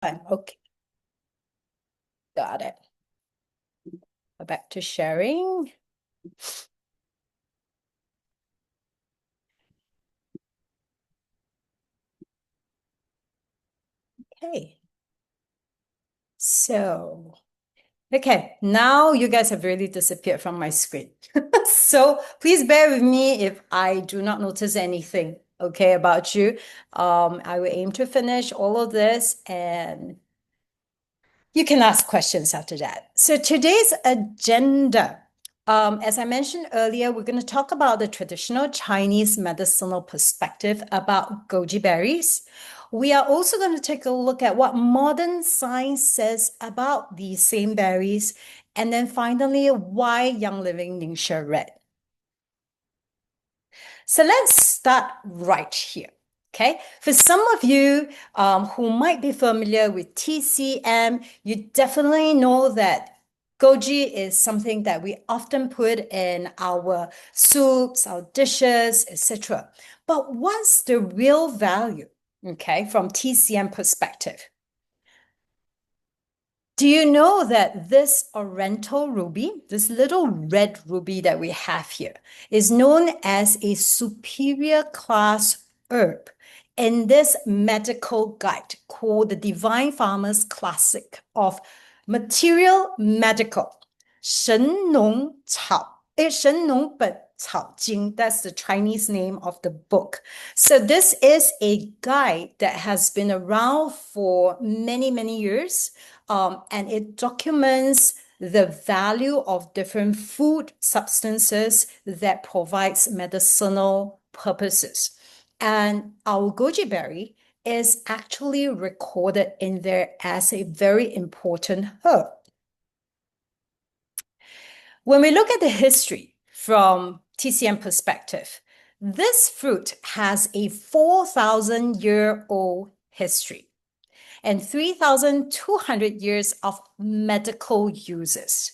time. Okay, got it. Go back to sharing. Okay. So, okay, now you guys have really disappeared from my screen. So please bear with me if I do not notice anything, okay, about you. I will aim to finish all of this and you can ask questions after that. So today's agenda, as I mentioned earlier, we're going to talk about the traditional Chinese medicinal perspective about goji berries. We are also going to take a look at what modern science says about these same berries. And then finally, why Young Living Ningxia Red. So let's start right here. Okay, for some of you who might be familiar with TCM, you definitely know that goji is something that we often put in our soups, our dishes, etc. But what's the real value, okay, from TCM perspective? Do you know that this oriental ruby, this little red ruby that we have here, is known as a superior class herb in this medical guide called the Divine Farmer's Classic of Material Medical, 神农草, 神农本草经, that's the Chinese name of the book. So this is a guide that has been around for many, many years. And it documents the value of different food substances that provides medicinal purposes. And our goji berry is actually recorded in there as a very important herb. When we look at the history from TCM perspective, this fruit has a 4,000-year-old history and 3,200 years of medical uses,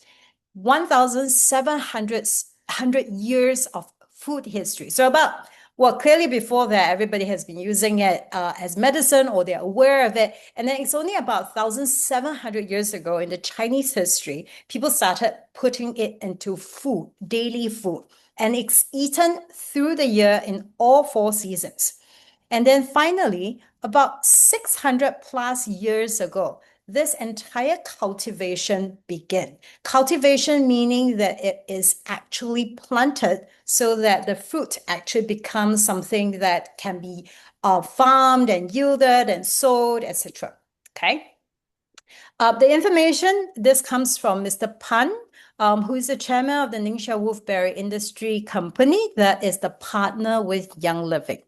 1,700 years of food history. So about, well, clearly before that, everybody has been using it as medicine or they're aware of it. And then it's only about 1,700 years ago in the Chinese history, people started putting it into food, daily food. And it's eaten through the year in all 4 seasons. And then finally, about 600 plus years ago, this entire cultivation began. Cultivation meaning that it is actually planted so that the fruit actually becomes something that can be farmed and yielded and sold, etc. Okay. The information, this comes from Mr. Pan, who is the chairman of the Ningxia Wolfberry Industry Company that is the partner with Young Living.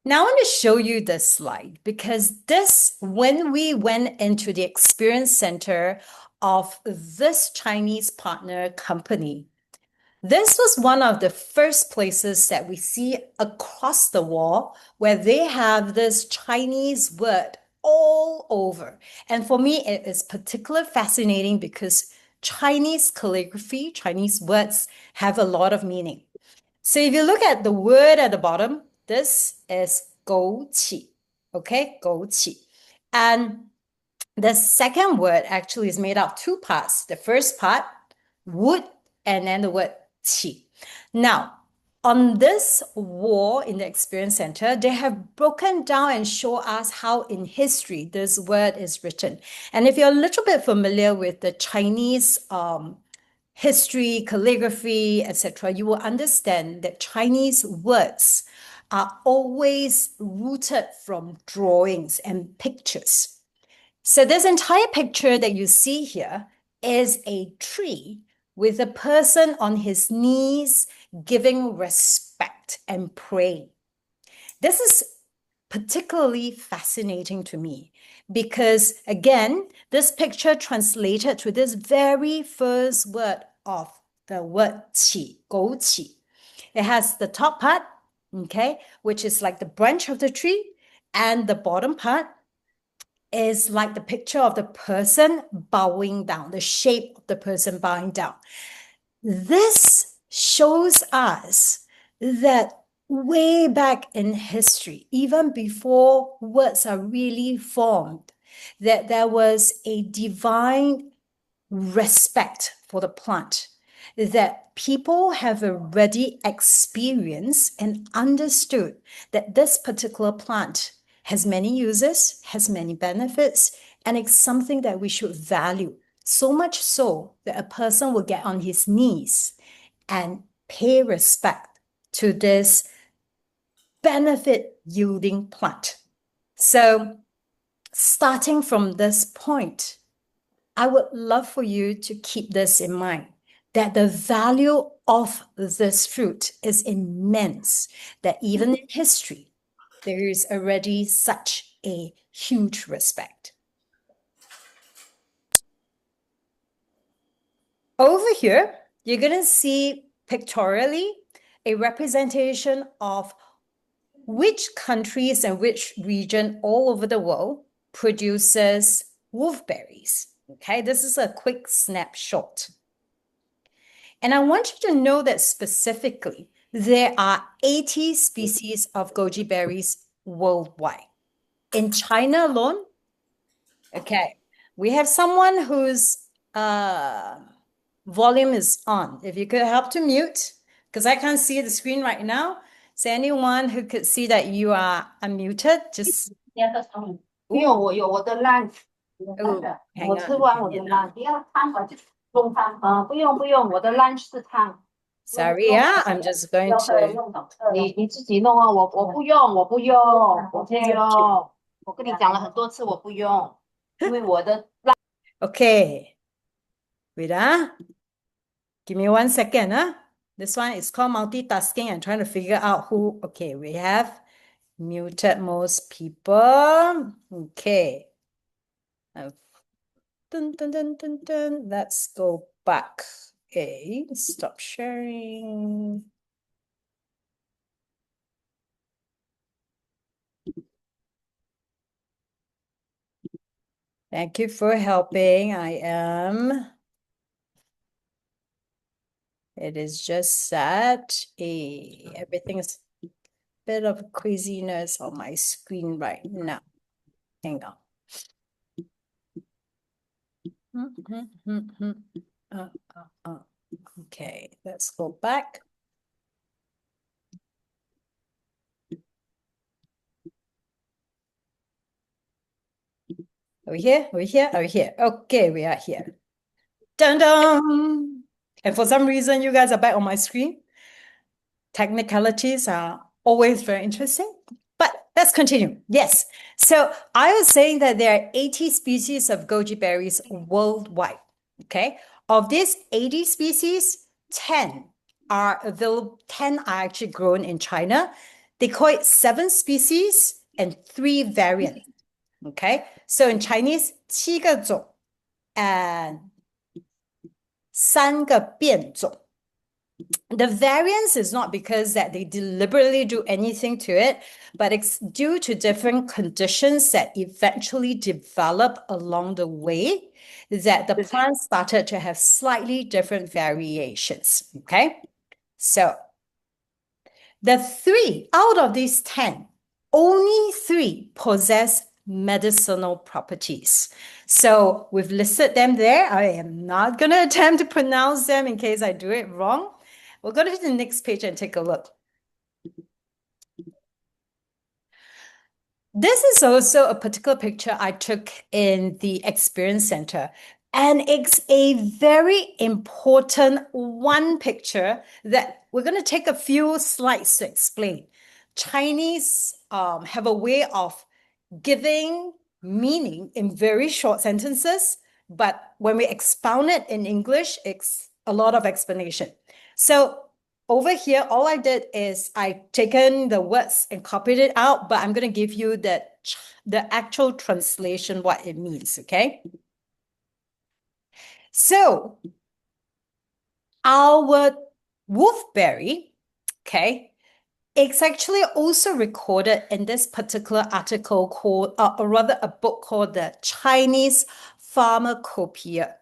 Now I want to show you this slide because this, when we went into the experience center of this Chinese partner company, this was one of the first places that we see across the wall where they have this Chinese word all over. And for me, it is particularly fascinating because Chinese calligraphy, Chinese words have a lot of meaning. So if you look at the word at the bottom, this is Goji, okay, Goji. And the second word actually is made of 2 parts. The first part, wood, and then the word qi. Now, on this wall in the Experience Center, they have broken down and show us how in history this word is written. And if you're a little bit familiar with the Chinese history, calligraphy, etc., you will understand that Chinese words are always rooted from drawings and pictures. So this entire picture that you see here is a tree with a person on his knees giving respect and praying. This is particularly fascinating to me because, again, this picture translated to this very first word of the word qi, gou qi. It has the top part, okay, which is like the branch of the tree, and the bottom part is like the picture of the person bowing down, the shape of the person bowing down. This shows us that way back in history, even before words are really formed, that there was a divine respect for the plant, that people have already experienced and understood that this particular plant has many uses, has many benefits, and it's something that we should value. So much so that a person will get on his knees and pay respect to this benefit yielding plant. So, starting from this point, I would love for you to keep this in mind, that the value of this fruit is immense, that even in history, there is already such a huge respect. Over here, you're going to see pictorially a representation of which countries and which region all over the world produces wolfberries. Okay, this is a quick snapshot. And I want you to know that specifically, there are 80 species of goji berries worldwide. In China alone, okay, we have someone whose volume is on. If you could help to mute, because I can't see the screen right now. So anyone who could see that you are unmuted, just 因为我有我的 lunch， hang 我 on. 吃完我的 lunch， 不要汤吧，就中餐。不用不用，我的 lunch 是汤。Sorry, yeah, I'm just going to. 你自己弄啊，我不用，我不用，我不用。我跟你讲了很多次，我不用，因为我的 Okay, wait, give me 1 second, This one is called multitasking and trying to figure out who. Okay, we have muted most people. Okay. Dun, dun, dun, dun, dun. Let's go back. Okay, stop sharing. Thank you for helping. It is just that everything is a bit of craziness on my screen right now. Hang on. Okay, let's go back. Are we here? Are we here? Are we here? Okay, we are here. Dun dun! And for some reason, you guys are back on my screen. Technicalities are always very interesting, but let's continue. Yes. So I was saying that there are 80 species of goji berries worldwide. Okay. Of these 80 species, 10 are available, 10 are actually grown in China. They call it 7 species and 3 variants. Okay. So in Chinese, 7个种 and 3个变种. The variance is not because that they deliberately do anything to it, but it's due to different conditions that eventually develop along the way that the plant started to have slightly different variations. Okay, so the 3 out of these 10, only 3 possess medicinal properties. So we've listed them there. I am not going to attempt to pronounce them in case I do it wrong. We'll go to the next page and take a look. This is also a particular picture I took in the Experience Center. And it's a very important one picture that we're going to take a few slides to explain. Chinese have a way of giving meaning in very short sentences, but when we expound it in English, it's a lot of explanation. So over here, all I did is I taken the words and copied it out, but I'm going to give you the actual translation, what it means, okay? So our wolfberry, okay, it's actually also recorded in this particular article called, or rather a book called the Chinese Pharmacopoeia.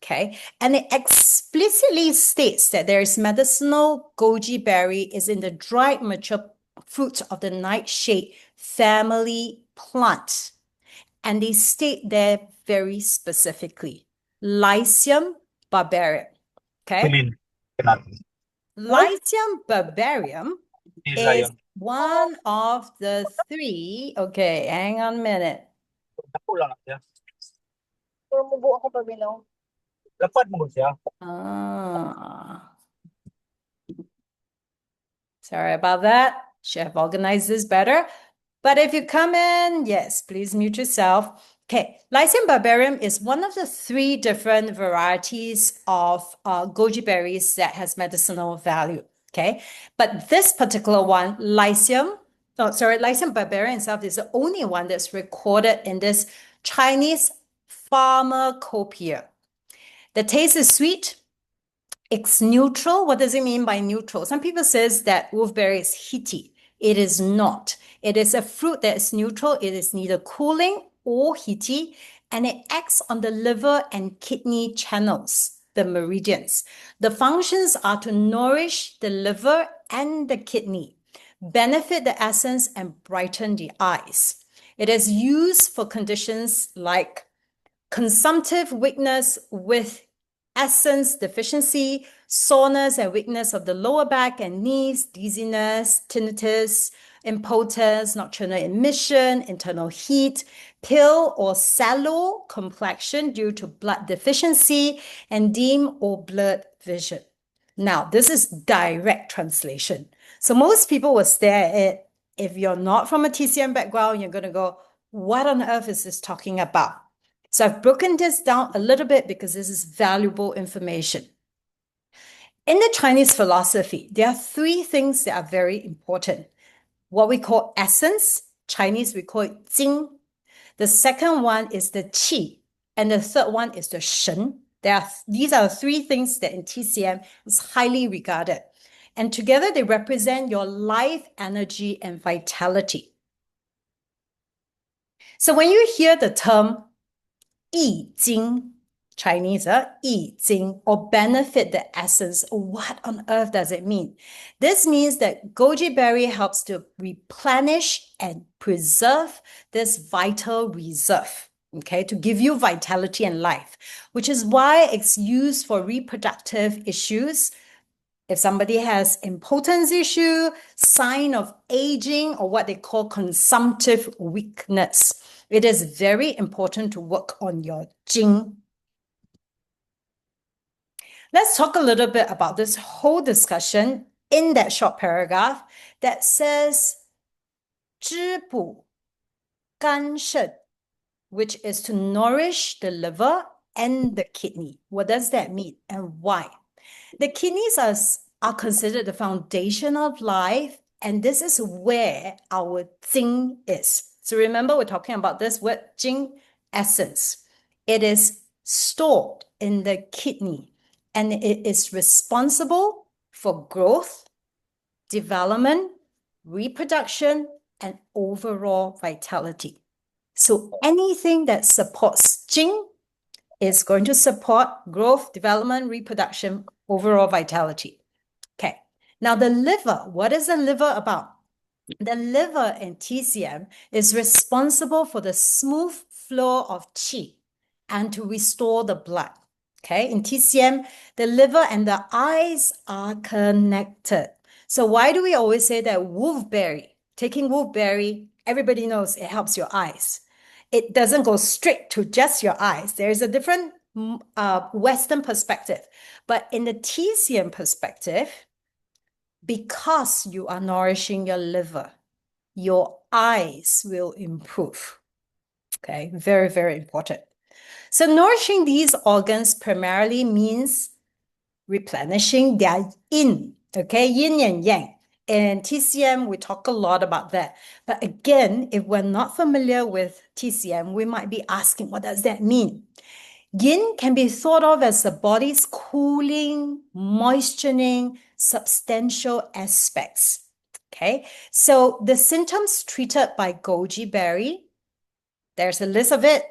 Okay, and it explicitly states that there is medicinal goji berry is in the dried mature fruit of the nightshade family plant. And they state there very specifically, Lycium barbarium. Okay? Pilin natin. Lycium barbarium Pila is yun. one of the three. Okay, hang on a minute. Ako lang siya. Tumubo ako pabilaw. Lapad mo siya. Sorry about that. Should have organized this better. But if you come in, yes, please mute yourself. Okay, Lycium barbarium is one of the three different varieties of goji berries that has medicinal value. Okay, but this particular one, Lycium barbarium itself is the only one that's recorded in this Chinese pharmacopoeia. The taste is sweet. It's neutral. What does it mean by neutral? Some people says that wolfberry is heaty. It is not. It is a fruit that is neutral. It is neither cooling or heaty, and it acts on the liver and kidney channels, the meridians. The functions are to nourish the liver and the kidney, benefit the essence, and brighten the eyes. It is used for conditions like consumptive weakness with essence deficiency, soreness and weakness of the lower back and knees, dizziness, tinnitus, impotence, nocturnal emission, internal heat, pale or sallow complexion due to blood deficiency, and dim or blurred vision. Now, this is direct translation. So most people will stare at it. If you're not from a TCM background, you're going to go, what on earth is this talking about? So I've broken this down a little bit because this is valuable information. In the Chinese philosophy, there are three things that are very important. What we call essence, Chinese we call it jing. The second one is the qi, and the third one is the shen. These are three things that in TCM is highly regarded. And together they represent your life, energy, and vitality. So when you hear the term 易经, Chinese, 易经, or benefit the essence, what on earth does it mean? This means that goji berry helps to replenish and preserve this vital reserve, okay, to give you vitality and life, which is why it's used for reproductive issues. If somebody has impotence issue, sign of aging, or what they call consumptive weakness, it is very important to work on your jing. Let's talk a little bit about this whole discussion in that short paragraph that says 滋补肝肾, which is to nourish the liver and the kidney. What does that mean and why? The kidneys are considered the foundation of life, and this is where our jing is. So remember, we're talking about this word jing, essence. It is stored in the kidney, and it is responsible for growth, development, reproduction, and overall vitality. So anything that supports jing is going to support growth, development, reproduction, overall vitality. Okay, now the liver, what is the liver about? The liver in TCM is responsible for the smooth flow of qi and to restore the blood. Okay, in TCM, the liver and the eyes are connected. So why do we always say that wolfberry, taking wolfberry, everybody knows it helps your eyes. It doesn't go straight to just your eyes. There's a different Western perspective. But in the TCM perspective, because you are nourishing your liver, your eyes will improve. Okay, very, very important. So nourishing these organs primarily means replenishing their yin, okay, yin and yang. In TCM, we talk a lot about that. But again, if we're not familiar with TCM, we might be asking, what does that mean? Yin can be thought of as the body's cooling, moisturizing, substantial aspects. Okay, so the symptoms treated by goji berry, there's a list of it: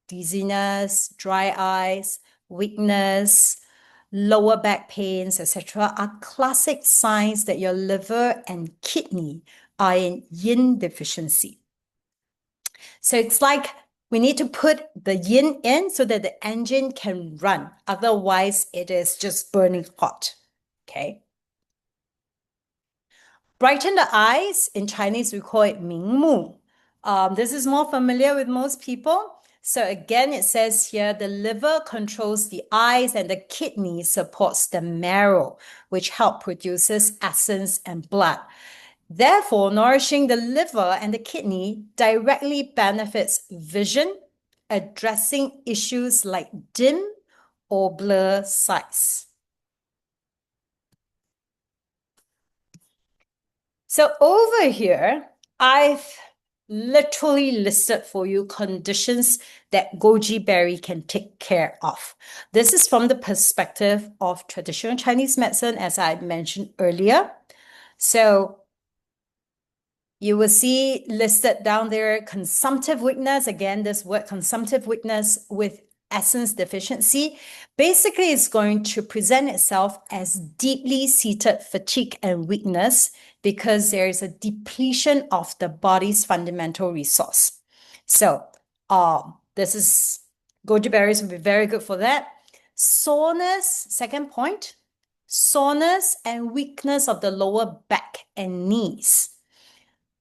dizziness, dry eyes, weakness, lower back pains, etc., are classic signs that your liver and kidney are in yin deficiency. So it's like we need to put the yin in so that the engine can run. Otherwise, it is just burning hot. Okay. Brighten the eyes. In Chinese, we call it 明目. This is more familiar with most people. So again, it says here, the liver controls the eyes and the kidney supports the marrow, which help produces essence and blood. Therefore, nourishing the liver and the kidney directly benefits vision, addressing issues like dim or blur sight. So over here, I've literally listed for you conditions that goji berry can take care of. This is from the perspective of traditional Chinese medicine, as I mentioned earlier. So you will see listed down there consumptive weakness. Again, this word consumptive weakness with essence deficiency. Basically, it's going to present itself as deeply seated fatigue and weakness because there is a depletion of the body's fundamental resource. So, this is goji berries will be very good for that. Soreness, second point, soreness and weakness of the lower back and knees.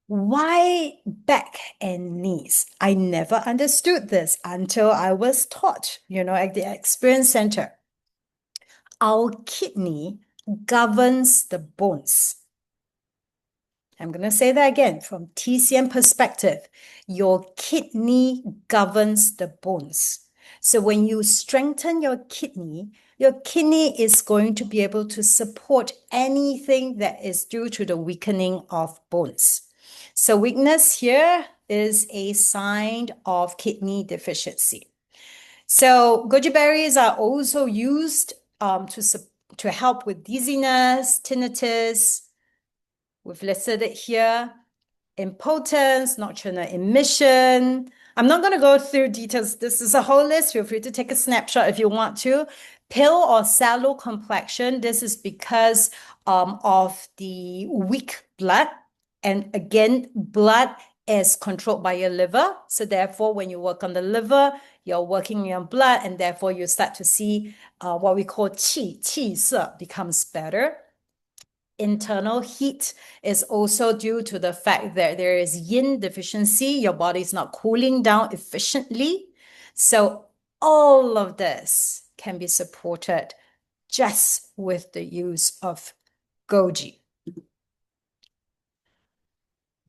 Why back and knees? I never understood this until I was taught, at the experience center. Our kidney governs the bones. I'm going to say that again from TCM perspective. Your kidney governs the bones. So when you strengthen your kidney is going to be able to support anything that is due to the weakening of bones. So weakness here is a sign of kidney deficiency. So goji berries are also used to help with dizziness, tinnitus. We've listed it here. Impotence, nocturnal emission. I'm not going to go through details. This is a whole list. Feel free to take a snapshot if you want to. Pale or sallow complexion. This is because of the weak blood. And again, blood is controlled by your liver. So therefore, when you work on the liver, you're working on your blood, and therefore you start to see what we call qi. Qi se becomes better. Internal heat is also due to the fact that there is yin deficiency. Your body is not cooling down efficiently. So all of this can be supported just with the use of goji.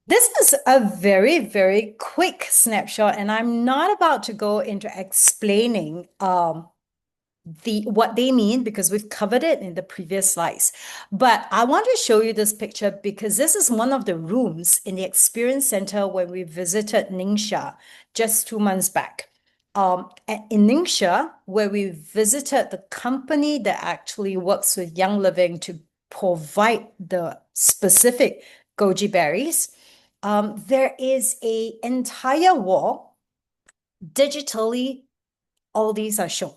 This is a very, very quick snapshot, and I'm not about to go into explaining what they mean because we've covered it in the previous slides. But I want to show you this picture because this is one of the rooms in the experience center when we visited Ningxia just 2 months back. In Ningxia, where we visited the company that actually works with Young Living to provide the specific goji berries, there is an entire wall digitally. All these are shown.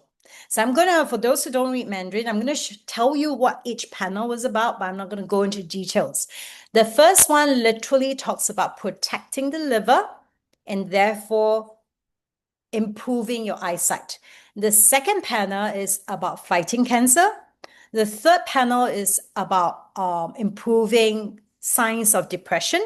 So I'm going to, for those who don't read Mandarin, I'm going to tell you what each panel was about, but I'm not going to go into details. The first one literally talks about protecting the liver and therefore improving your eyesight. The second panel is about fighting cancer. The third panel is about improving signs of depression.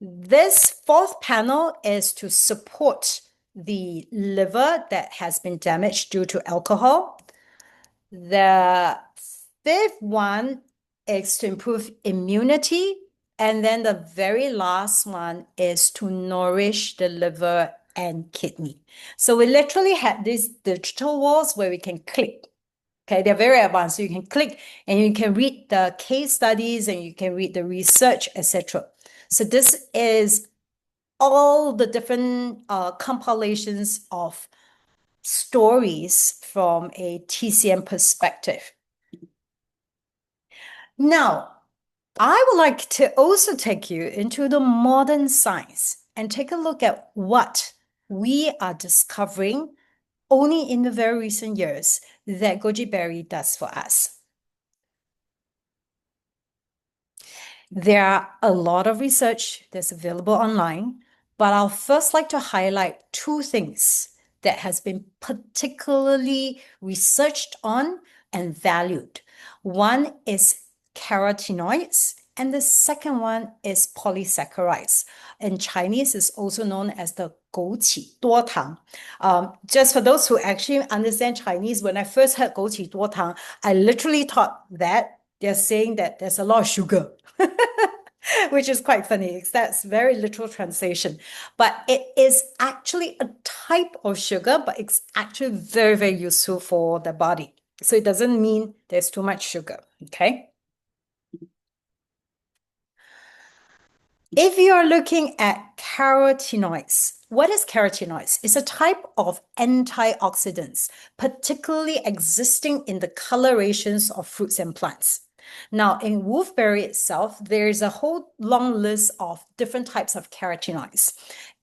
This fourth panel is to support the liver that has been damaged due to alcohol. The fifth one is to improve immunity. And then the very last one is to nourish the liver and kidney. So we literally had these digital walls where we can click. Okay, they're very advanced. So you can click and you can read the case studies and you can read the research, etc. So this is all the different compilations of stories from a TCM perspective. Now, I would like to also take you into the modern science and take a look at what we are discovering only in the very recent years that goji berry does for us. There are a lot of research that's available online, but I'll first like to highlight two things that has been particularly researched on and valued. One is carotenoids, and the second one is polysaccharides. In Chinese, is also known as the Goji 多糖. Just for those who actually understand Chinese, when I first heard 枸杞多糖, I literally thought that they're saying that there's a lot of sugar, which is quite funny. That's very literal translation. But it is actually a type of sugar, but it's actually very, very useful for the body. So it doesn't mean there's too much sugar, okay? If you're looking at carotenoids, what is carotenoids? It's a type of antioxidants, particularly existing in the colorations of fruits and plants. Now, in wolfberry itself, there is a whole long list of different types of carotenoids.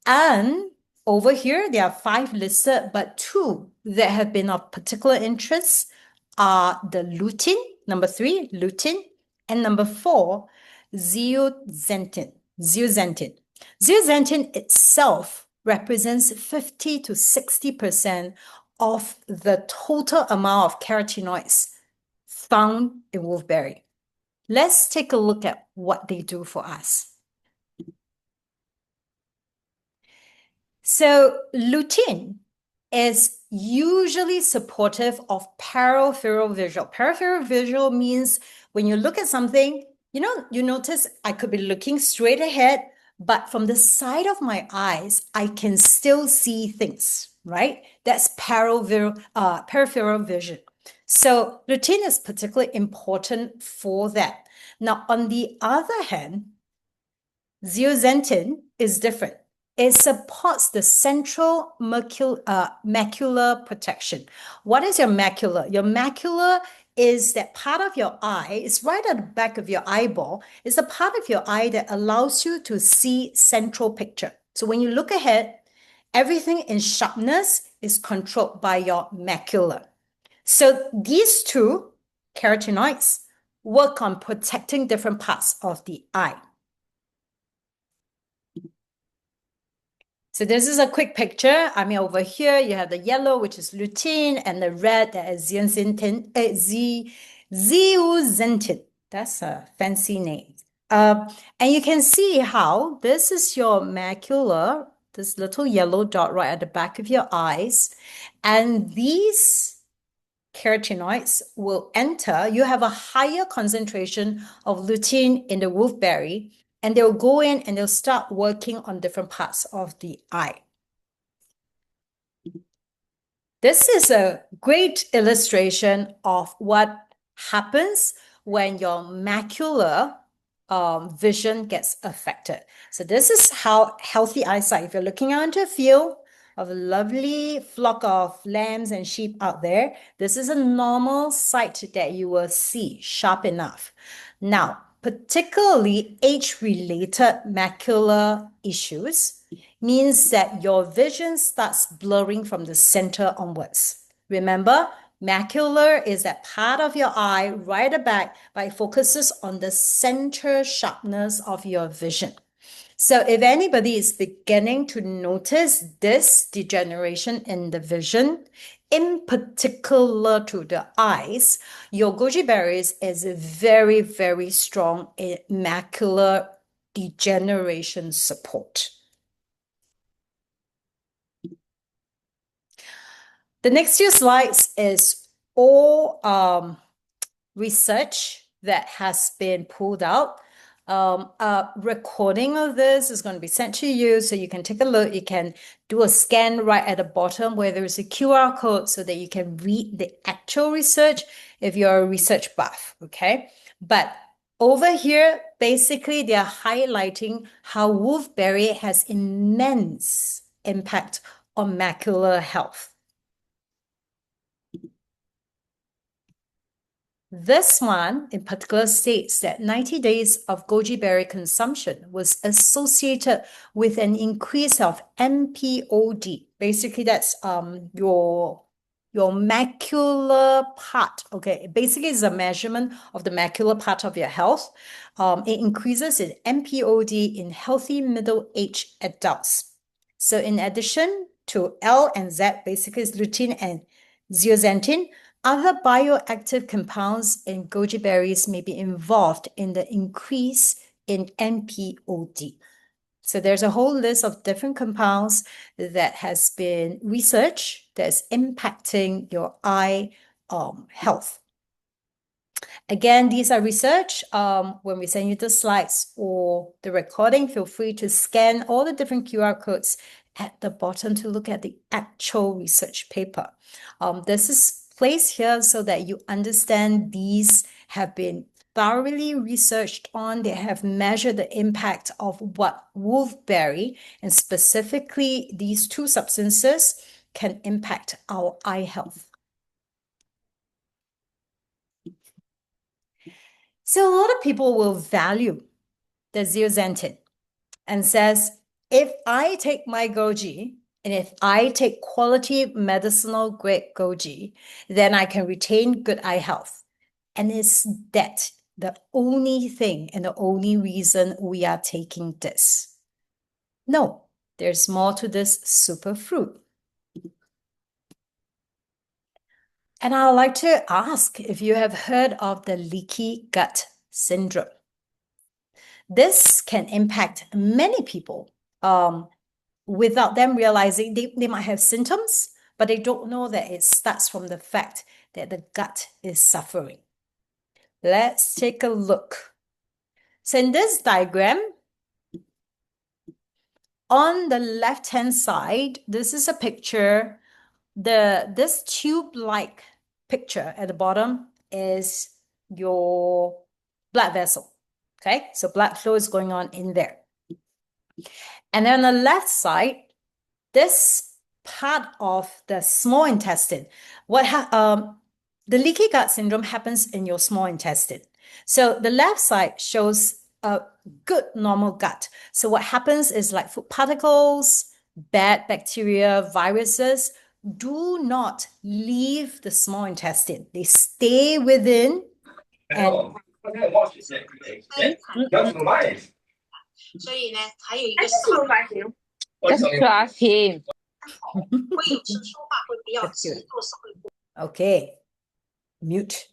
And over here, there are 5 listed, but 2 that have been of particular interest are the lutein, number 3, lutein, and number 4, zeaxanthin. Zeaxanthin. Zeaxanthin itself represents 50 to 60% of the total amount of carotenoids found in wolfberry. Let's take a look at what they do for us. So lutein is usually supportive of peripheral visual. Peripheral visual means when you look at something, you notice I could be looking straight ahead, but from the side of my eyes, I can still see things, right? That's peripheral vision. So lutein is particularly important for that. Now, on the other hand, zeaxanthin is different. It supports the central macular protection. What is your macula? Your macula is that part of your eye, it's right at the back of your eyeball. It's the part of your eye that allows you to see central picture. So when you look ahead, everything in sharpness is controlled by your macula. So these two carotenoids work on protecting different parts of the eye. So this is a quick picture. I mean, over here, you have the yellow, which is lutein, and the red, that is zeaxanthin. That's a fancy name. And you can see how this is your macula, this little yellow dot right at the back of your eyes. And these carotenoids will enter. You have a higher concentration of lutein in the wolfberry, and they'll go in and they'll start working on different parts of the eye. This is a great illustration of what happens when your macular vision gets affected. So this is how healthy eyesight, if you're looking out into a field of a lovely flock of lambs and sheep out there, this is a normal sight that you will see, sharp enough. Now, particularly age-related macular issues means that your vision starts blurring from the center onwards. Remember, macular is that part of your eye right at the back, but it focuses on the center sharpness of your vision. So if anybody is beginning to notice this degeneration in the vision, in particular to the eyes, your goji berries is very, very strong in macular degeneration support. The next few slides is all research that has been pulled out. A recording of this is going to be sent to you so you can take a look. You can do a scan right at the bottom where there is a QR code so that you can read the actual research if you're a research buff, okay? But over here, basically, they are highlighting how wolfberry has immense impact on macular health. This one in particular states that 90 days of goji berry consumption was associated with an increase of MPOD. Basically, that's your your macular part. Okay, basically it's a measurement of the macular part of your health. It increases in MPOD in healthy middle-aged adults. So in addition to L and Z, basically it's lutein and zeaxanthin, other bioactive compounds in goji berries may be involved in the increase in MPOD. So there's a whole list of different compounds that has been researched that's impacting your eye health. Again, these are research. When we send you the slides or the recording, feel free to scan all the different QR codes at the bottom to look at the actual research paper. This is placed here so that you understand these have been thoroughly researched on. They have measured the impact of what wolfberry and specifically these two substances can impact our eye health. So a lot of people will value the zeaxanthin and says, if I take my goji and if I take quality medicinal grade goji, then I can retain good eye health. And is that the only thing and the only reason we are taking this? No, there's more to this superfruit. And I'd like to ask if you have heard of the leaky gut syndrome. This can impact many people without them realizing they might have symptoms, but they don't know that it starts from the fact that the gut is suffering. Let's take a look. So in this diagram, on the left-hand side, this is a picture. This tube-like picture at the bottom is your blood vessel. Okay, so blood flow is going on in there. And then on the left side, this part of the small intestine, the leaky gut syndrome happens in your small intestine. So the left side shows a good normal gut. So what happens is like food particles, bad bacteria, viruses do not leave the small intestine. They stay within and 所以呢，还有一个是 Just to ask him. 会有时说话会比较直，做事会不 okay, mute.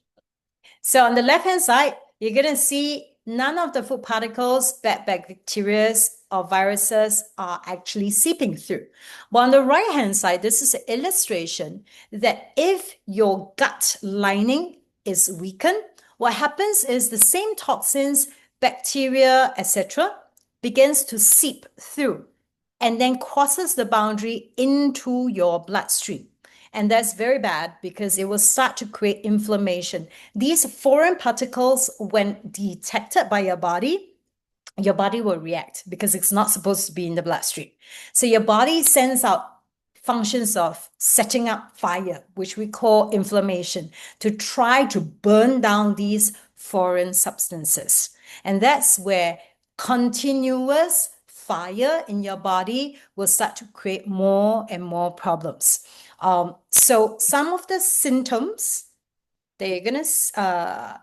So on the left-hand side, you're going to see none of the food particles, bad bacteria, or viruses are actually seeping through. But on the right-hand side, this is an illustration that if your gut lining is weakened, what happens is the same toxins, bacteria, etc., begins to seep through and then crosses the boundary into your bloodstream. And that's very bad because it will start to create inflammation. These foreign particles, when detected by your body will react because it's not supposed to be in the bloodstream. So your body sends out functions of setting up fire, which we call inflammation, to try to burn down these foreign substances. And that's where continuous fire in your body will start to create more and more problems. So some of the symptoms that you're gonna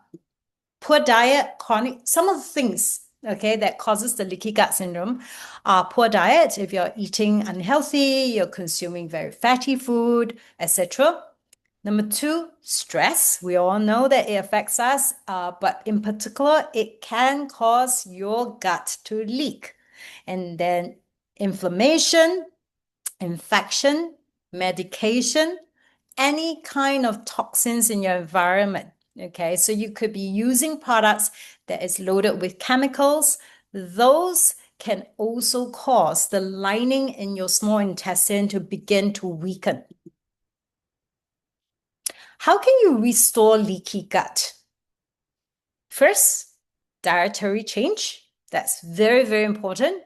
poor diet, chronic, some of the things, okay, that causes the leaky gut syndrome are poor diet. If you're eating unhealthy, you're consuming very fatty food, etc. Number two, stress. We all know that it affects us, but in particular, it can cause your gut to leak. And then inflammation, infection, medication, any kind of toxins in your environment. Okay, so you could be using products that is loaded with chemicals. Those can also cause the lining in your small intestine to begin to weaken. How can you restore leaky gut? First, dietary change. That's very, very important.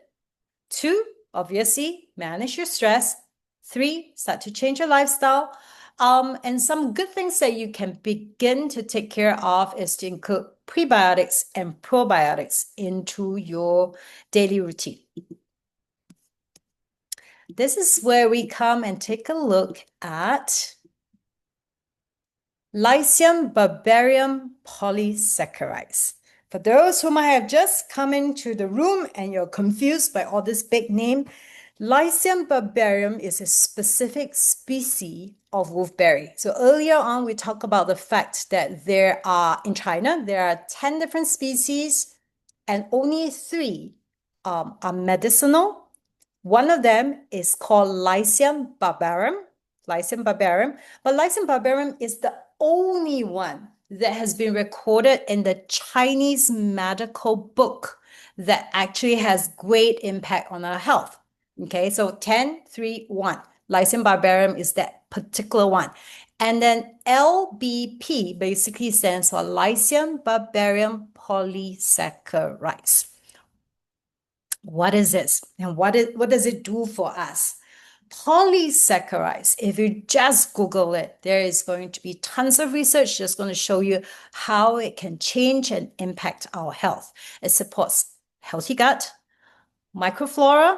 Two, obviously, manage your stress. Three, start to change your lifestyle. And some good things that you can begin to take care of is to include prebiotics and probiotics into your daily routine. This is where we come and take a look at Lycium barbarium polysaccharides. For those who might have just come into the room and you're confused by all this big name, Lycium barbarium is a specific species of wolfberry. So earlier on, we talked about the fact that in China, there are 10 different species and only 3 are medicinal. One of them is called Lycium barbarium. Lycium barbarium. But Lycium barbarium is the only one that has been recorded in the Chinese medical book that actually has great impact on our health. Okay, so 10, 3, 1. Lycium barbarium is that particular one. And then LBP basically stands for Lycium barbarium polysaccharides. What is this? And what does it do for us? Polysaccharides, if you just Google it, there is going to be tons of research just going to show you how it can change and impact our health. It supports healthy gut, microflora.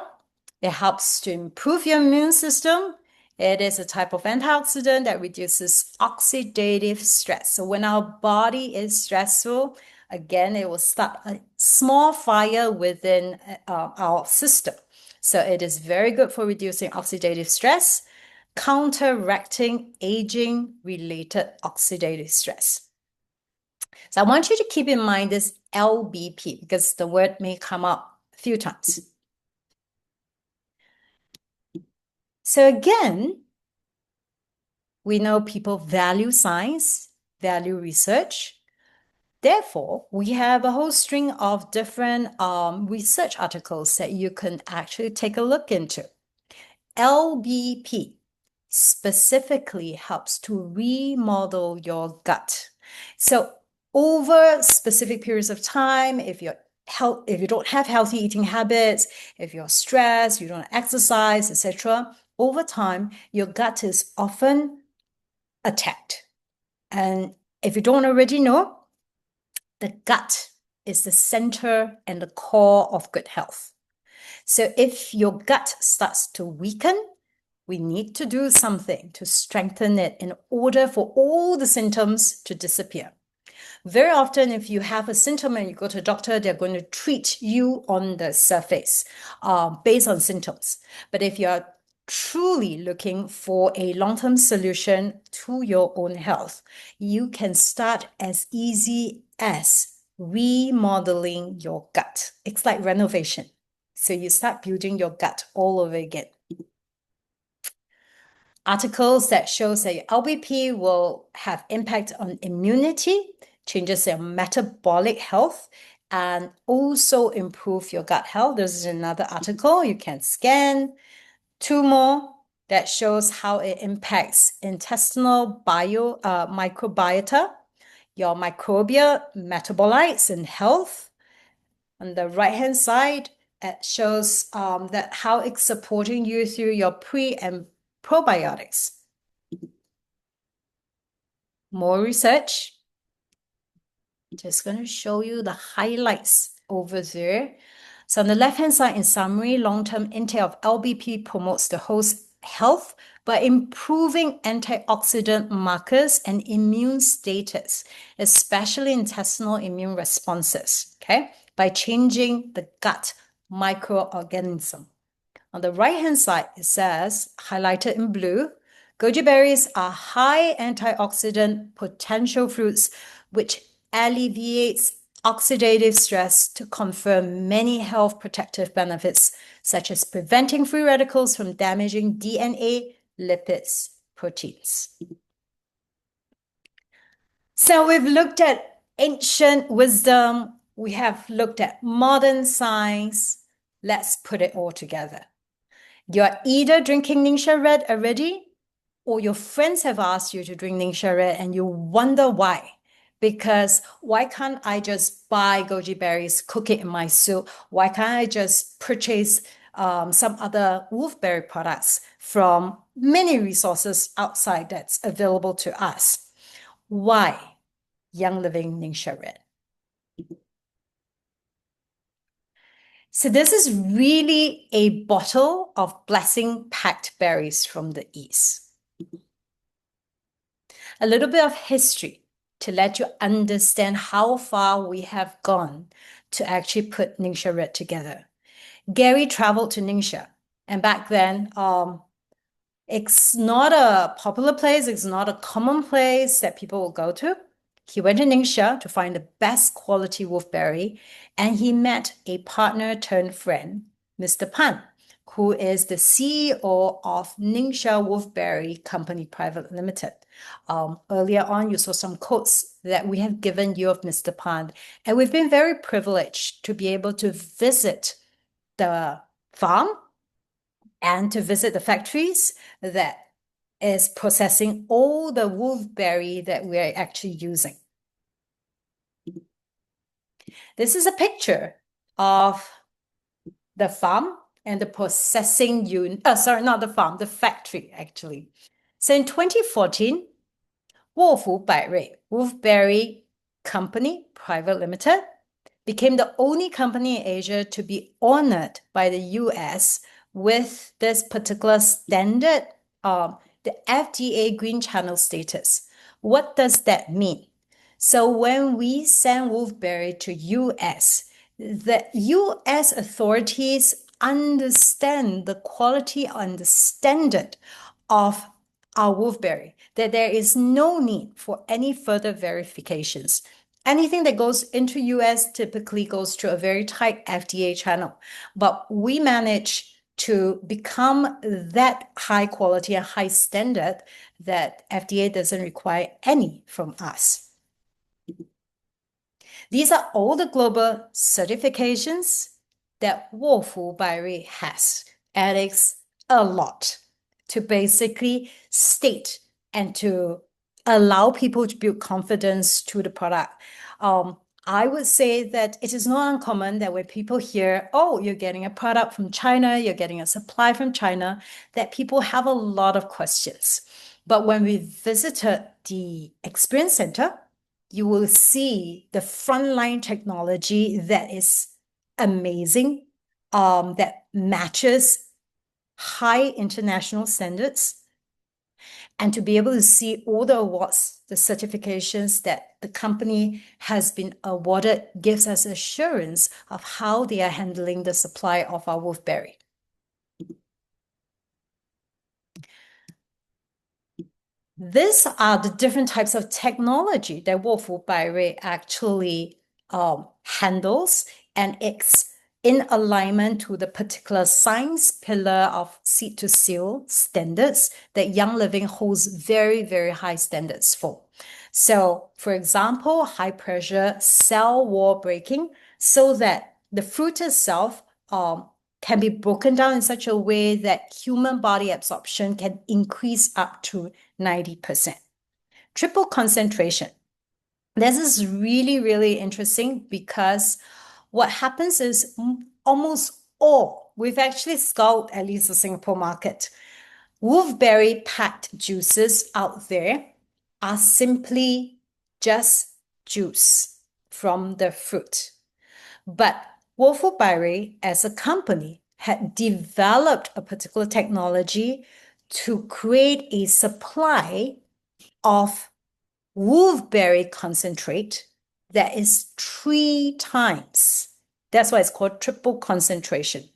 It helps to improve your immune system. It is a type of antioxidant that reduces oxidative stress. So when our body is stressful, again, it will start a small fire within our system. So it is very good for reducing oxidative stress, counteracting aging-related oxidative stress. So I want you to keep in mind this LBP because the word may come up a few times. So again, we know people value science, value research. Therefore, we have a whole string of different research articles that you can actually take a look into. LBP specifically helps to remodel your gut. So over specific periods of time, if you don't have healthy eating habits, if you're stressed, you don't exercise, etc., over time, your gut is often attacked. And if you don't already know, the gut is the center and the core of good health. So if your gut starts to weaken, we need to do something to strengthen it in order for all the symptoms to disappear. Very often, if you have a symptom and you go to a doctor, they're going to treat you on the surface based on symptoms. But if you're truly looking for a long-term solution to your own health, you can start as easy as remodeling your gut. It's like renovation. So you start building your gut all over again. Articles that shows that LBP will have impact on immunity, changes your metabolic health, and also improve your gut health. This is another article you can scan. 2 more that shows how it impacts intestinal microbiota, your microbial metabolites and health. On the right-hand side, it shows that how it's supporting you through your pre and probiotics. More research. Just going to show you the highlights over there. So on the left-hand side, in summary, long-term intake of LBP promotes the host health by improving antioxidant markers and immune status, especially intestinal immune responses, okay, by changing the gut microorganism. On the right-hand side, it says, highlighted in blue, goji berries are high antioxidant potential fruits, which alleviates oxidative stress to confer many health protective benefits, such as preventing free radicals from damaging DNA, lipids, proteins. So we've looked at ancient wisdom. We have looked at modern science. Let's put it all together. You're either drinking Ningxia Red already, or your friends have asked you to drink Ningxia Red and you wonder why. Because why can't I just buy goji berries, cook it in my soup? Why can't I just purchase some other wolfberry products from many resources outside that's available to us? Why Young Living Ningxia Red? So this is really a bottle of blessing-packed berries from the East. a little bit of history to let you understand how far we have gone to actually put Ningxia Red together. Gary traveled to Ningxia, and back then, it's not a popular place, it's not a common place that people will go to. He went to Ningxia to find the best quality wolfberry, and he met a partner turned friend, Mr. Pan, who is the CEO of Ningxia Wolfberry Company Private Limited. Earlier on, you saw some quotes that we have given you of Mr. Pan, and we've been very privileged to be able to visit the farm and to visit the factories that is processing all the wolfberry that we're actually using. This is a picture of the farm and the processing unit. Sorry, not the farm, the factory actually. So in 2014, Wolfu Bairui Wolfberry Company Private Limited became the only company in Asia to be honored by the US with this particular standard, the FDA Green Channel status. What does that mean? So when we send wolfberry to US, the US authorities understand the quality and the standard of our wolfberry, that there is no need for any further verifications. Anything that goes into US typically goes through a very tight FDA channel, but we manage to become that high quality and high standard that FDA doesn't require any from us. These are all the global certifications that Wolfu Bairui has, and it's a lot to basically state and to allow people to build confidence to the product. I would say that it is not uncommon that when people hear, oh, you're getting a product from China, you're getting a supply from China, that people have a lot of questions. But when we visited the experience center, you will see the frontline technology that is amazing, that matches high international standards. And to be able to see all the awards, the certifications that the company has been awarded gives us assurance of how they are handling the supply of our wolfberry. These are the different types of technology that Wolfu Bairui actually handles, and it's in alignment to the particular science pillar of seed to seal standards that Young Living holds very, very high standards for. So, for example, high pressure cell wall breaking, so that the fruit itself can be broken down in such a way that human body absorption can increase up to 90%. Triple concentration. This is really, really interesting because what happens is almost all, we've actually scoured at least the Singapore market, wolfberry packed juices out there are simply just juice from the fruit. But Wolfu Bairui, as a company, had developed a particular technology to create a supply of wolfberry concentrate that is 3 times. That's why it's called triple concentration,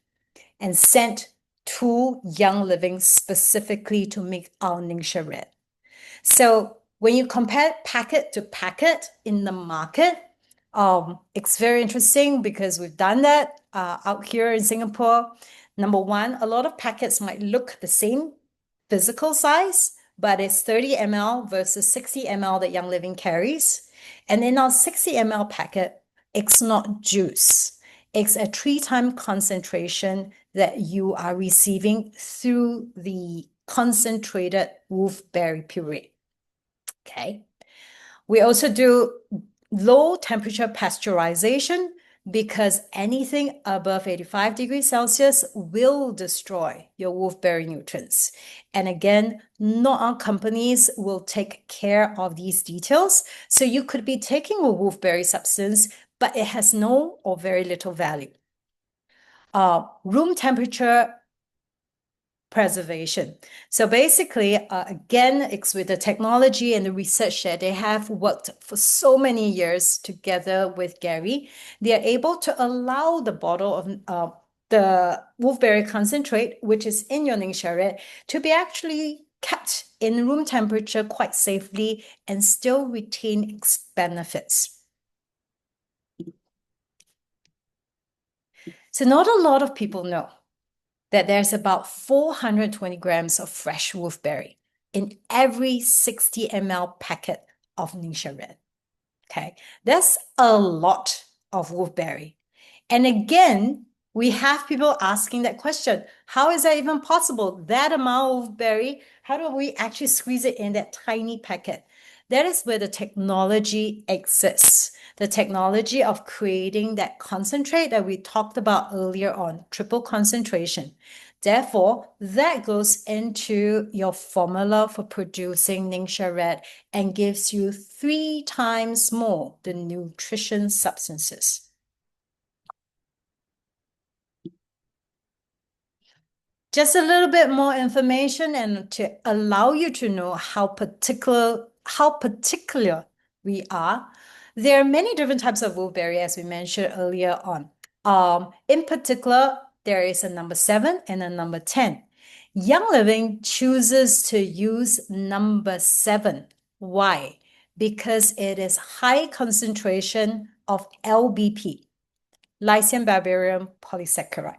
and sent to Young Living specifically to make our Ningxia Red. So when you compare packet to packet in the market, it's very interesting because we've done that out here in Singapore. Number one, a lot of packets might look the same physical size, but it's 30 ml versus 60 ml that Young Living carries. And in our 60 ml packet, it's not juice. It's a 3-time concentration that you are receiving through the concentrated wolfberry puree. Okay. We also do low temperature pasteurization because anything above 85 degrees Celsius will destroy your wolfberry nutrients. And again, not all companies will take care of these details. So you could be taking a wolfberry substance, but it has no or very little value. Room temperature preservation. So basically, again, it's with the technology and the research that they have worked for so many years together with Gary. They are able to allow the bottle of the wolfberry concentrate, which is in your Ningxia Red, to be actually kept in room temperature quite safely and still retain its benefits. So not a lot of people know that there's about 420 grams of fresh wolfberry in every 60 ml packet of Ningxia Red. Okay, that's a lot of wolfberry. And again, we have people asking that question. How is that even possible? That amount of berry, how do we actually squeeze it in that tiny packet? That is where the technology exists. The technology of creating that concentrate that we talked about earlier on, triple concentration. Therefore, that goes into your formula for producing Ningxia Red and gives you 3 times more the nutrition substances. Just a little bit more information and to allow you to know how particular we are. There are many different types of wolfberry, as we mentioned earlier on. In particular, there is a number 7 and a number 10. Young Living chooses to use number 7. Why? Because it is high concentration of LBP, Lycium barbarium polysaccharide.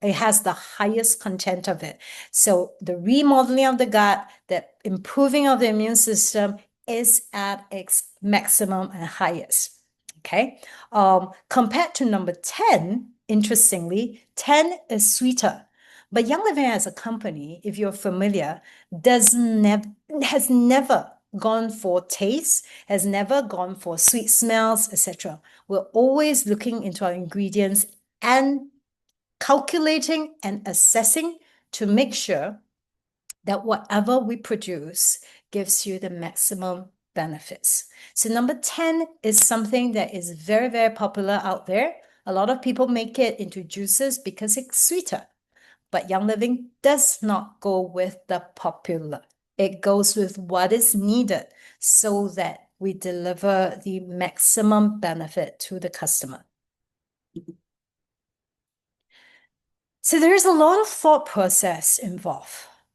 It has the highest content of it. So the remodeling of the gut, the improving of the immune system is at its maximum and highest. Okay. Compared to number 10, interestingly, 10 is sweeter. But Young Living as a company, if you're familiar, has never gone for taste, has never gone for sweet smells, etc. We're always looking into our ingredients and calculating and assessing to make sure that whatever we produce gives you the maximum benefits. So number 10 is something that is very, very popular out there. A lot of people make it into juices because it's sweeter. But Young Living does not go with the popular. It goes with what is needed so that we deliver the maximum benefit to the customer. So there's a lot of thought process involved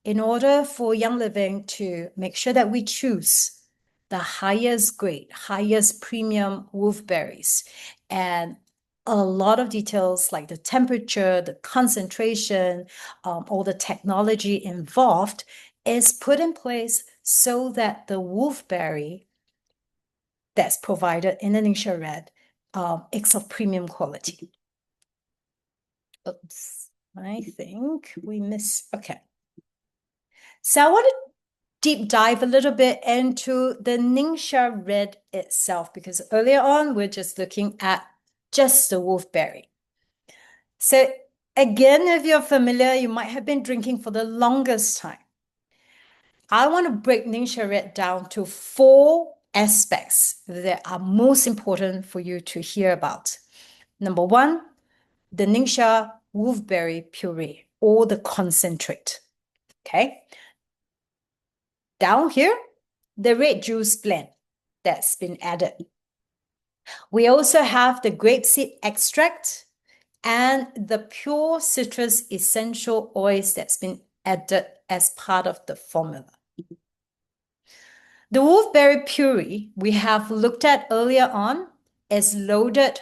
in order for Young Living to make sure that we choose the highest grade, highest premium wolfberries, and a lot of details like the temperature, the concentration, all the technology involved is put in place so that the wolfberry that's provided in the Ningxia Red is of premium quality. Oops. I think we missed, okay. So I want to deep dive a little bit into the Ningxia Red itself, because earlier on, we're just looking at just the wolfberry. So again, if you're familiar, you might have been drinking for the longest time. I want to break Ningxia Red down to 4 aspects that are most important for you to hear about. Number 1, the Ningxia wolfberry puree or the concentrate. Okay. Down here, the red juice blend that's been added. We also have the grapeseed extract and the pure citrus essential oils that's been added as part of the formula. The wolfberry puree we have looked at earlier on is loaded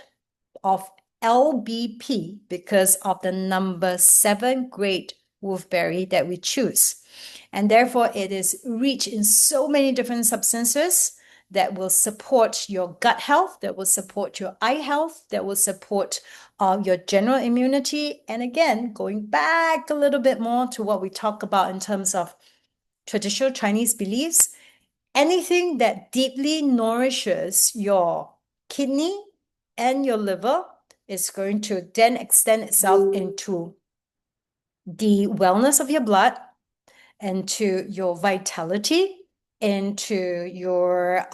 of LBP because of the number 7 grade wolfberry that we choose. And therefore, it is rich in so many different substances that will support your gut health, that will support your eye health, that will support your general immunity. And again, going back a little bit more to what we talk about in terms of traditional Chinese beliefs, anything that deeply nourishes your kidney and your liver is going to then extend itself into the wellness of your blood, into your vitality, into your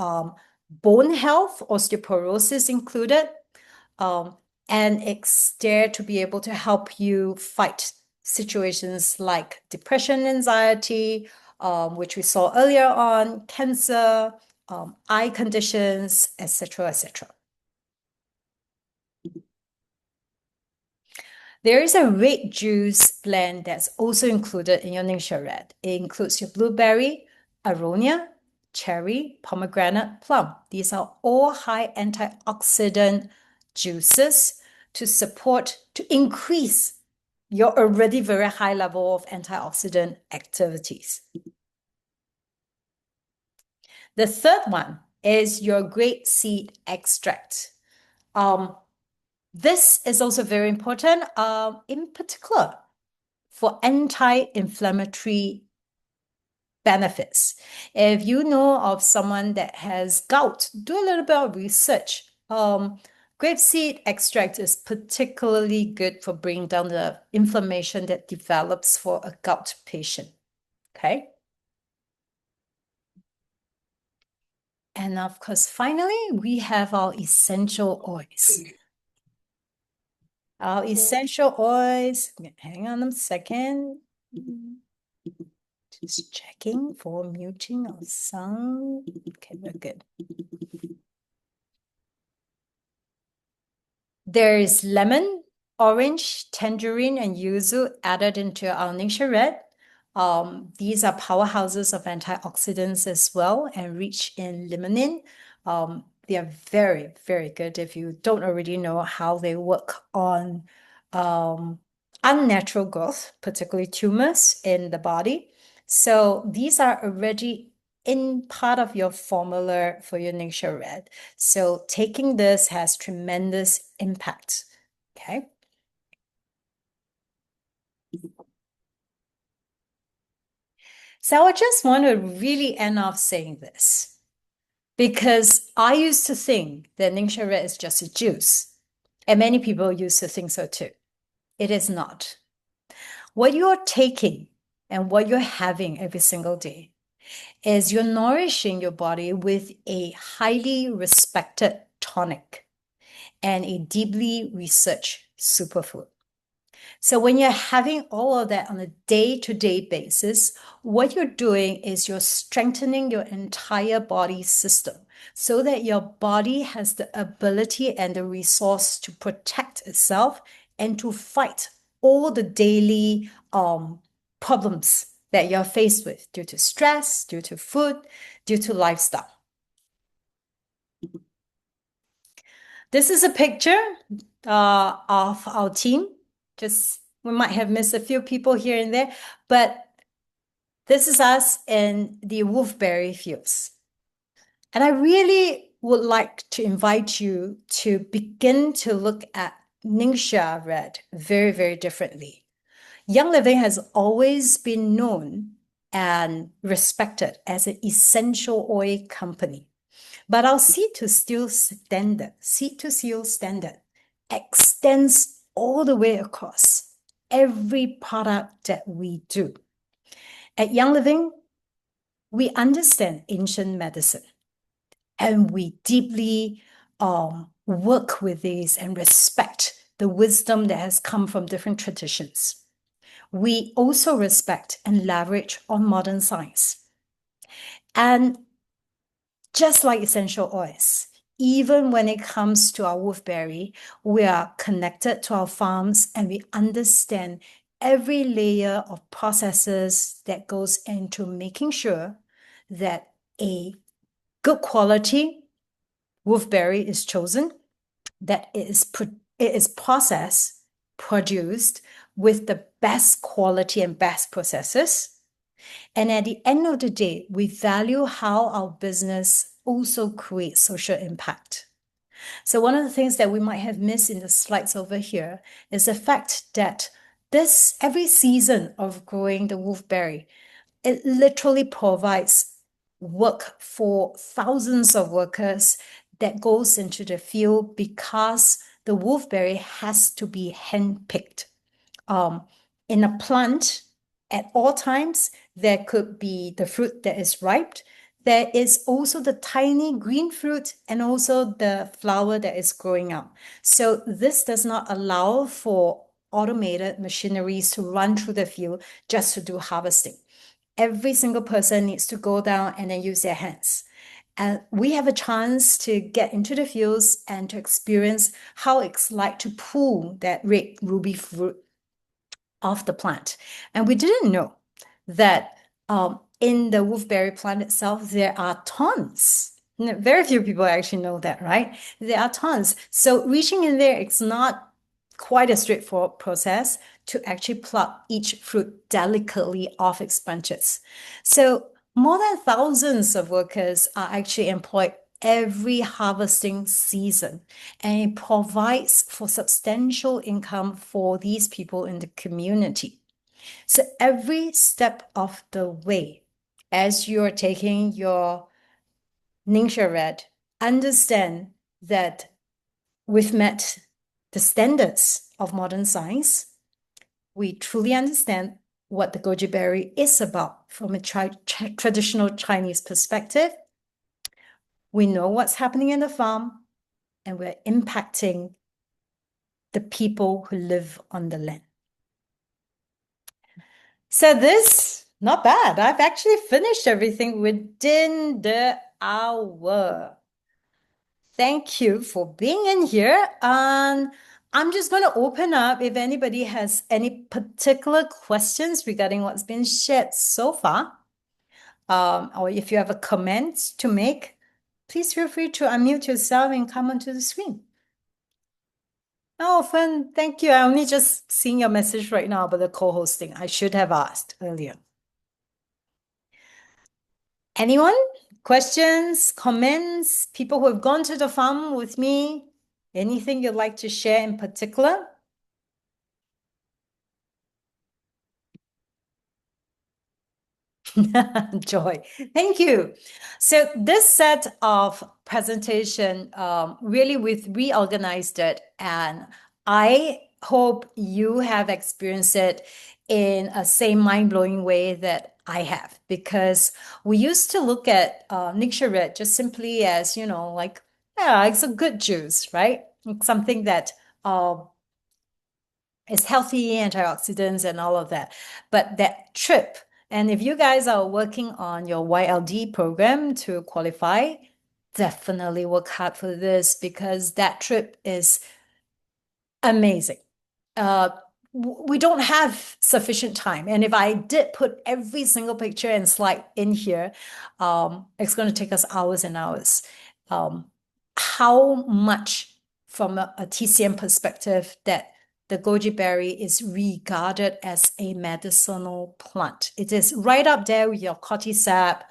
bone health, osteoporosis included, and it's there to be able to help you fight situations like depression, anxiety, which we saw earlier on, cancer, eye conditions, etc., etc. There is a red juice blend that's also included in your Ningxia Red. It includes your blueberry, aronia, cherry, pomegranate, plum. These are all high antioxidant juices to increase your already very high level of antioxidant activities. The third one is your grapeseed extract. This is also very important, in particular for anti-inflammatory benefits. If you know of someone that has gout, do a little bit of research. Grapeseed extract is particularly good for bringing down the inflammation that develops for a gout patient. Okay. And of course, finally, we have our essential oils. Our essential oils, hang on a second. Just checking for muting of sound. Okay, we're good. There is lemon, orange, tangerine, and yuzu added into our Ningxia Red. These are powerhouses of antioxidants as well and rich in limonene. They are very, very good if you don't already know how they work on unnatural growth, particularly tumors in the body. So these are already in part of your formula for your Ningxia Red. So taking this has tremendous impact. Okay. So I just want to really end off saying this, because I used to think that Ningxia Red is just a juice, and many people used to think so too. It is not. What you're taking and what you're having every single day is you're nourishing your body with a highly respected tonic and a deeply researched superfood. So when you're having all of that on a day-to-day basis, what you're doing is you're strengthening your entire body system so that your body has the ability and the resource to protect itself and to fight all the daily problems that you're faced with due to stress, due to food, due to lifestyle. This is a picture of our team. We might have missed a few people here and there, but this is us in the wolfberry fields. And I really would like to invite you to begin to look at Ningxia Red very, very differently. Young Living has always been known and respected as an essential oil company. But our seed to seal standard extends all the way across every product that we do. At Young Living, we understand ancient medicine and we deeply work with these and respect the wisdom that has come from different traditions. We also respect and leverage on modern science. And just like essential oils, even when it comes to our wolfberry, we are connected to our farms and we understand every layer of processes that goes into making sure that a good quality wolfberry is chosen, that it is processed, produced with the best quality and best processes. And at the end of the day, we value how our business also creates social impact. So one of the things that we might have missed in the slides over here is the fact that every season of growing the wolfberry, it literally provides work for thousands of workers that goes into the field because the wolfberry has to be handpicked. In a plant, at all times, there could be the fruit that is ripe. There is also the tiny green fruit and also the flower that is growing up. So this does not allow for automated machineries to run through the field just to do harvesting. Every single person needs to go down and then use their hands. And we have a chance to get into the fields and to experience how it's like to pull that red ruby fruit off the plant. And we didn't know that in the wolfberry plant itself, there are tons. Very few people actually know that, right? There are tons. So reaching in there, it's not quite a straightforward process to actually pluck each fruit delicately off its branches. So more than thousands of workers are actually employed every harvesting season, and it provides for substantial income for these people in the community. So every step of the way, as you're taking your Ningxia Red, understand that we've met the standards of modern science. We truly understand what the goji berry is about from a traditional Chinese perspective. We know what's happening in the farm, and we're impacting the people who live on the land. So this, not bad. I've actually finished everything within the hour. Thank you for being in here. And I'm just going to open up if anybody has any particular questions regarding what's been shared so far. Or if you have a comment to make, please feel free to unmute yourself and come onto the screen. Oh, Fen, thank you. I only just seen your message right now about the co-hosting. I should have asked earlier. Anyone? Questions, comments, people who have gone to the farm with me? Anything you'd like to share in particular? Joy, thank you. So this set of presentation, really we've reorganized it, and I hope you have experienced it in a same mind-blowing way that I have, because we used to look at Ningxia Red just simply as, like, yeah, it's a good juice, right? It's something that is healthy, antioxidants and all of that. But that trip, and if you guys are working on your YLD program to qualify, definitely work hard for this, because that trip is amazing. We don't have sufficient time. And if I did put every single picture and slide in here, it's going to take us hours and hours. How much from a TCM perspective that the goji berry is regarded as a medicinal plant. It is right up there with your cordyceps,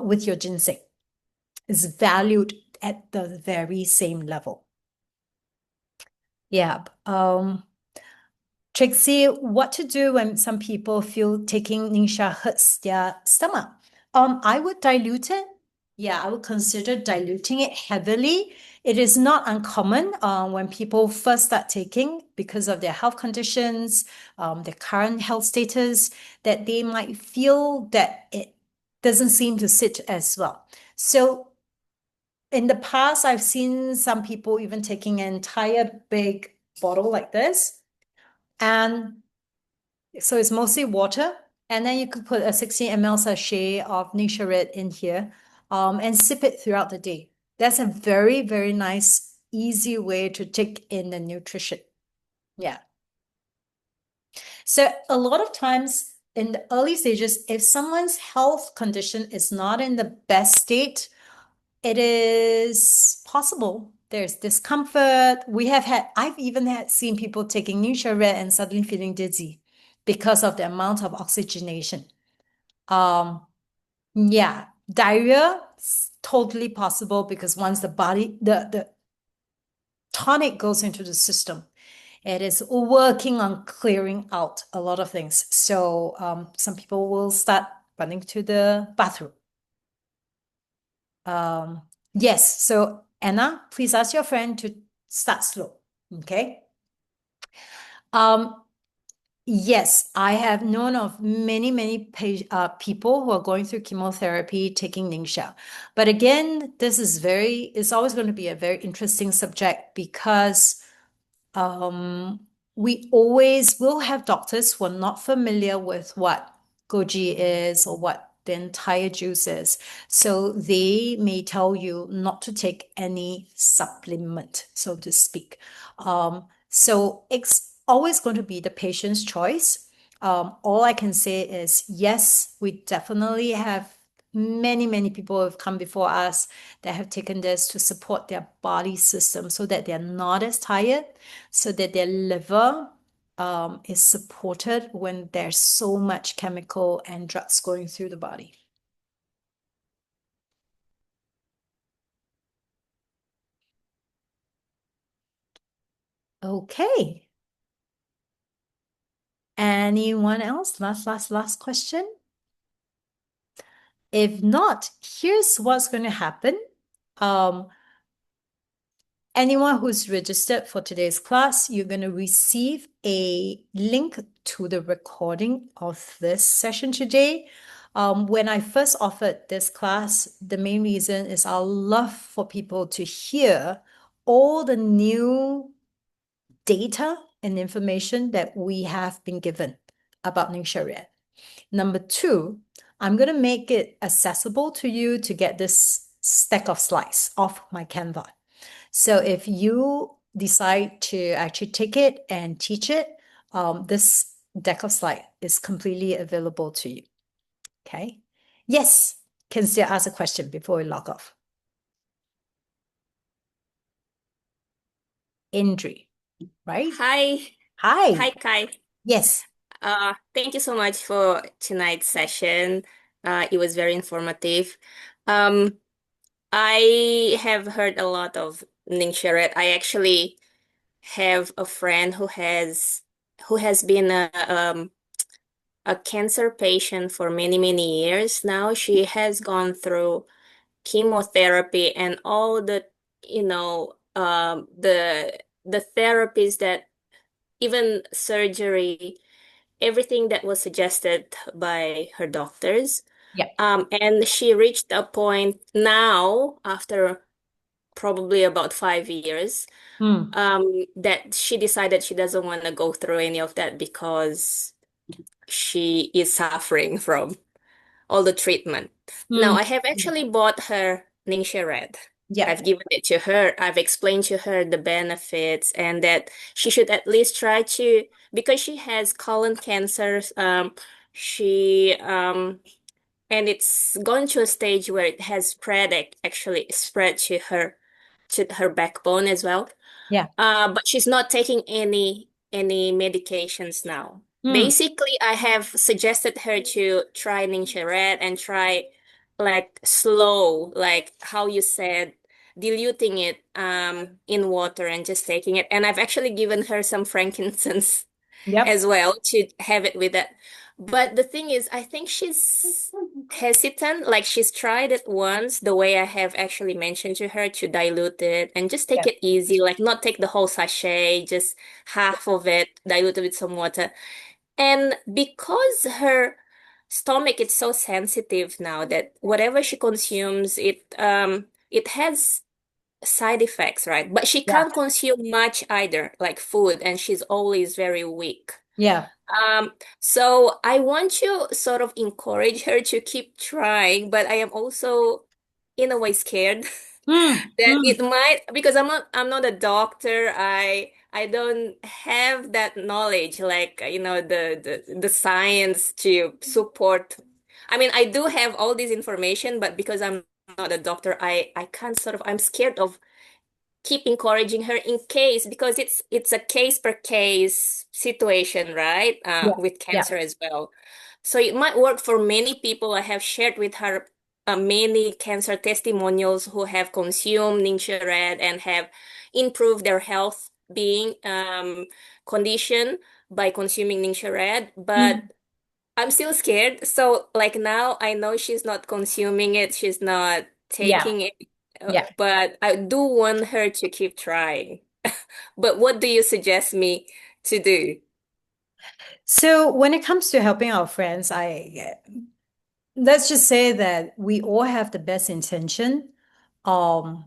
with your ginseng. It's valued at the very same level. Yeah. Trixie, what to do when some people feel taking Ningxia hurts their stomach? I would dilute it. Yeah, I would consider diluting it heavily. It is not uncommon when people first start taking, because of their health conditions, their current health status, that they might feel that it doesn't seem to sit as well. So in the past, I've seen some people even taking an entire big bottle like this. And so it's mostly water. And then you could put a 60 ml sachet of Ningxia Red in here and sip it throughout the day. That's a very, very nice, easy way to take in the nutrition. Yeah. So a lot of times in the early stages, if someone's health condition is not in the best state, it is possible there's discomfort. I've even seen people taking Ningxia Red and suddenly feeling dizzy because of the amount of oxygenation. Yeah, diarrhea is totally possible, because once the tonic goes into the system, it is working on clearing out a lot of things. So some people will start running to the bathroom. Yes, so Anna, please ask your friend to start slow, okay? Yes, I have known of many people who are going through chemotherapy taking Ningxia. But again, it's always going to be a very interesting subject, because we always will have doctors who are not familiar with what Goji is or what the entire juice is. So they may tell you not to take any supplement, so to speak. So it's always going to be the patient's choice. All I can say is, yes, we definitely have many people who have come before us that have taken this to support their body system so that they're not as tired, so that their liver is supported when there's so much chemical and drugs going through the body. Okay. Anyone else? Last question. If not, here's what's going to happen. Anyone who's registered for today's class, you're going to receive a link to the recording of this session today. When I first offered this class, the main reason is I love for people to hear all the new data and information that we have been given about Ningxia Red. Number two, I'm going to make it accessible to you to get this stack of slides off my Canva. So if you decide to actually take it and teach it, this deck of slide is completely available to you. Okay. Yes, can still ask a question before we log off. Indri, right? Hi. Hi. Hi, Kai. Yes. Thank you so much for tonight's session. It was very informative. Um, I have heard a lot of Ningxia Red. I actually have a friend who has been a cancer patient for many years now. She has gone through chemotherapy and all the, the therapies that even surgery, everything that was suggested by her doctors. Yeah. And she reached a point now, after probably about 5 years, that she decided she doesn't want to go through any of that because she is suffering from all the treatment. Now, I have actually bought her Ningxia Red. Yeah. I've given it to her. I've explained to her the benefits and that she should at least try to, because she has colon cancers, and it's gone to a stage where it has actually spread to her backbone as well. Yeah. But she's not taking any medications now. Basically, I have suggested her to try Ningxia Red and try like slow, like how you said, diluting it in water and just taking it. And I've actually given her some frankincense Yep. as well to have it with it. But the thing is, I think she's hesitant. Like she's tried it once, the way I have actually mentioned to her to dilute it and just take Yeah. it easy, like not take the whole sachet, just half of it, dilute it with some water. And because her stomach is so sensitive now that whatever she consumes, it has side effects, right? But she Yeah. can't consume much either, like food, and she's always very weak. Yeah. So I want to sort of encourage her to keep trying, but I am also in a way scared that it might, because I'm not a doctor. I don't have that knowledge, like the science to support. I mean, I do have all this information, but because I'm not a doctor, I can't sort of, I'm scared of keep encouraging her in case, because it's a case per case situation, right? Yeah. With Yeah. cancer as well. So it might work for many people. I have shared with her many cancer testimonials who have consumed Ningxia Red and have improved their health being condition by consuming Ningxia Red. But I'm still scared. So like now I know she's not consuming it, she's not Yeah. taking it, Yeah. but I do want her to keep trying. But what do you suggest me to do? So when it comes to helping our friends, let's just say that we all have the best intention. Um,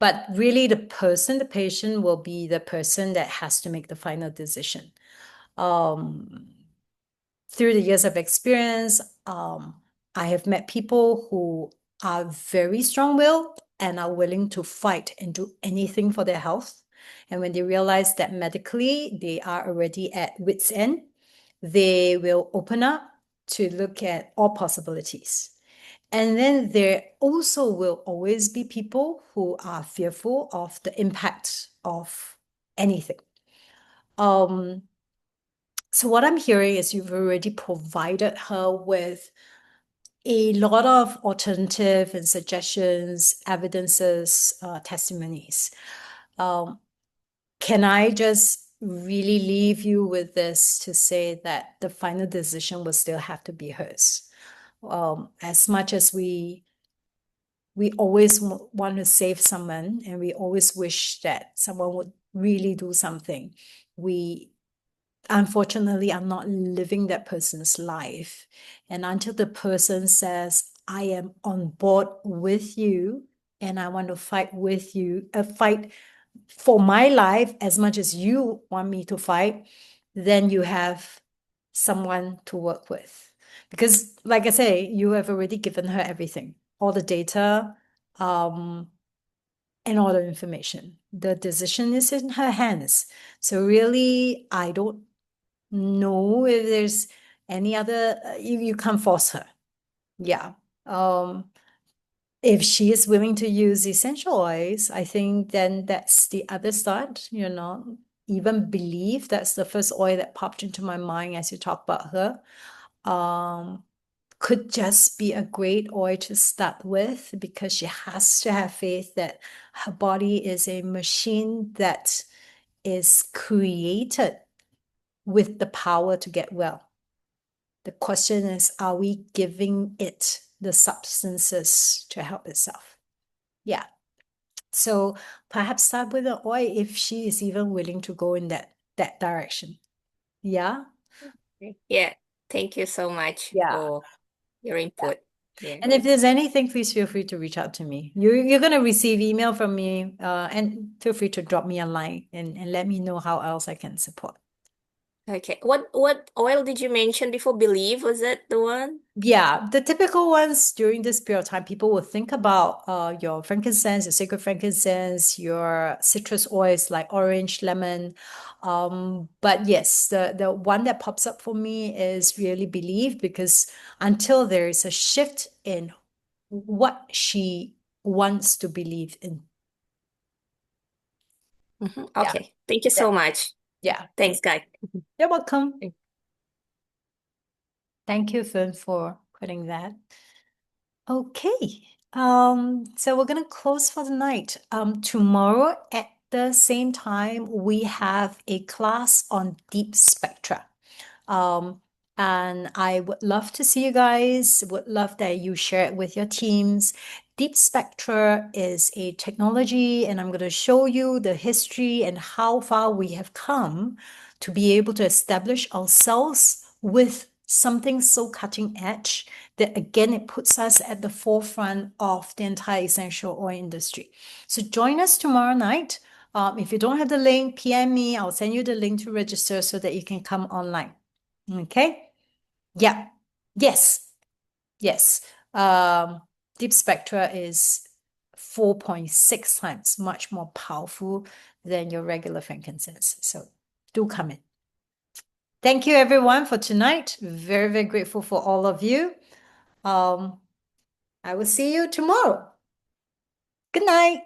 But really the patient will be the person that has to make the final decision. Through the years of experience, I have met people who are very strong-willed and are willing to fight and do anything for their health. And when they realize that medically they are already at wit's end, they will open up to look at all possibilities. And then there also will always be people who are fearful of the impact of anything. So what I'm hearing is you've already provided her with a lot of alternative and suggestions, evidences, testimonies. Can I just really leave you with this to say that the final decision will still have to be hers? As much as we always want to save someone and we always wish that someone would really do something, we unfortunately are not living that person's life. And until the person says, I am on board with you and I want to fight with you, fight for my life as much as you want me to fight, then you have someone to work with. Because like I say, you have already given her everything, all the data, and all the information. The decision is in her hands. So really, I don't know if there's any other, you can't force her. Yeah. If she is willing to use essential oils, I think then that's the other start, even believe that's the first oil that popped into my mind as you talk about her. Could just be a great oil to start with because she has to have faith that her body is a machine that is created with the power to get well. The question is, are we giving it the substances to help itself? Yeah. So perhaps start with the oil if she is even willing to go in that direction. Yeah. Yeah. Thank you so much for your input. Yeah. And if there's anything, please feel free to reach out to me. You're going to receive email from me, and feel free to drop me a line and let me know how else I can support. Okay. What oil did you mention before? Believe, was that the one? Yeah, the typical ones during this period of time, people will think about your frankincense, your sacred frankincense, your citrus oils like orange, lemon. But yes, the one that pops up for me is really Believe, because until there is a shift in what she wants to believe in. Okay. Thank you so much. Yeah. Thanks, guys. You're welcome. Thank you, Fern, for putting that. Okay. So we're gonna close for the night. Tomorrow at the same time, we have a class on deep spectra. And I would love to see you guys, would love that you share it with your teams. Deep spectra is a technology, and I'm going to show you the history and how far we have come to be able to establish ourselves with something so cutting edge that, again, it puts us at the forefront of the entire essential oil industry. So join us tomorrow night. If you don't have the link, PM me. I'll send you the link to register so that you can come online. Okay. Yeah. Yes. Yes. Deep spectra is 4.6 times much more powerful than your regular frankincense. So do come in. Thank you everyone for tonight. Very, very grateful for all of you. I will see you tomorrow. Good night.